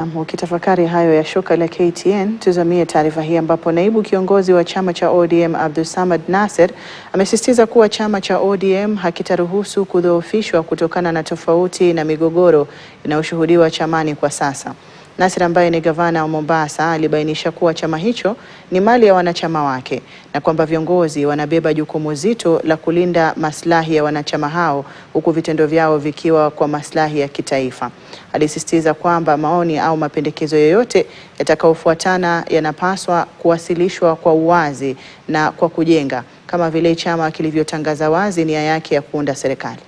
Ukitafakari hayo ya shoka la KTN, tuzamie taarifa hii ambapo naibu kiongozi wa chama cha ODM Abdulsamad Nasir amesisitiza kuwa chama cha ODM hakitaruhusu kudhoofishwa kutokana na tofauti na migogoro inayoshuhudiwa chamani kwa sasa. Nasir ambaye ni gavana wa Mombasa alibainisha kuwa chama hicho ni mali ya wanachama wake na kwamba viongozi wanabeba jukumu zito la kulinda maslahi ya wanachama hao huku vitendo vyao vikiwa kwa maslahi ya kitaifa. Alisisitiza kwamba maoni au mapendekezo yoyote yatakayofuatana yanapaswa kuwasilishwa kwa uwazi na kwa kujenga, kama vile chama kilivyotangaza wazi nia yake ya kuunda serikali.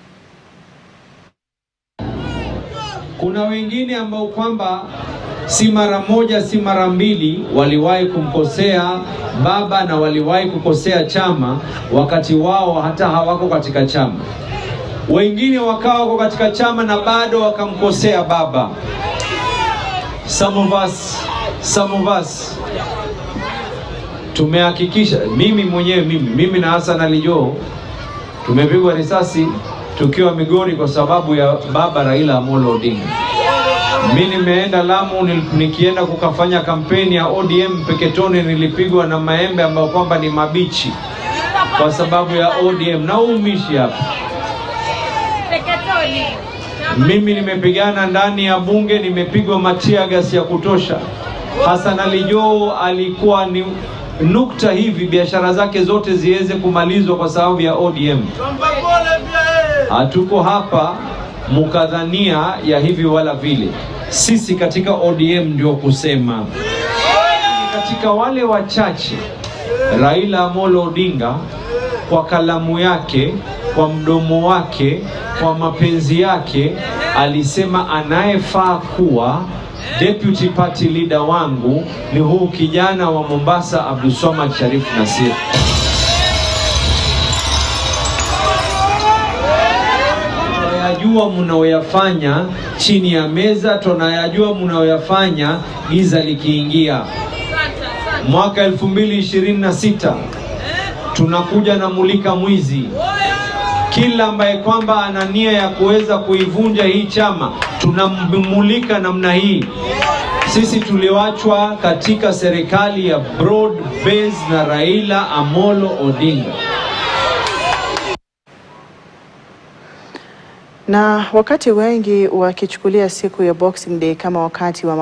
Kuna wengine ambao kwamba si mara moja si mara mbili waliwahi kumkosea baba na waliwahi kukosea chama wakati wao hata hawako katika chama. Wengine wako katika chama na bado wakamkosea baba. Some of us tumehakikisha, mimi na Hassan Ali Joho tumepigwa risasi tukiwa Migori kwa sababu ya baba Raila Amolo Odinga. Mimi nimeenda Lamu, nikienda kukafanya kampeni ya ODM Peketoni, nilipigwa na maembe ambayo kwamba ni mabichi kwa sababu ya ODM na umishi hapa. Mimi nimepigana ndani ya bunge, nimepigwa matia gas ya kutosha. Hassan Ali Joho alikuwa ni nukta hivi biashara zake zote ziweze kumalizwa kwa sababu ya ODM. Hatuko hapa mukadhania ya hivi wala vile. Sisi katika ODM ndio kusema. Katika wale wachache, Raila Amolo Odinga kwa kalamu yake, kwa mdomo wake, kwa mapenzi yake alisema anayefaa kuwa deputy party leader wangu ni huu kijana wa Mombasa Abdulsamad Sharif Nasir. Tunayajua mnaoyafanya chini ya meza, tunayajua mnaoyafanya giza likiingia. Mwaka 2026 tunakuja na mulika mwizi. Kila ambaye kwamba ana nia ya kuweza kuivunja hii chama tunamulika namna hii. Sisi tuliwachwa katika serikali ya broad base na Raila Amolo Odinga. Na wakati wengi wakichukulia siku ya Boxing Day kama wakati wa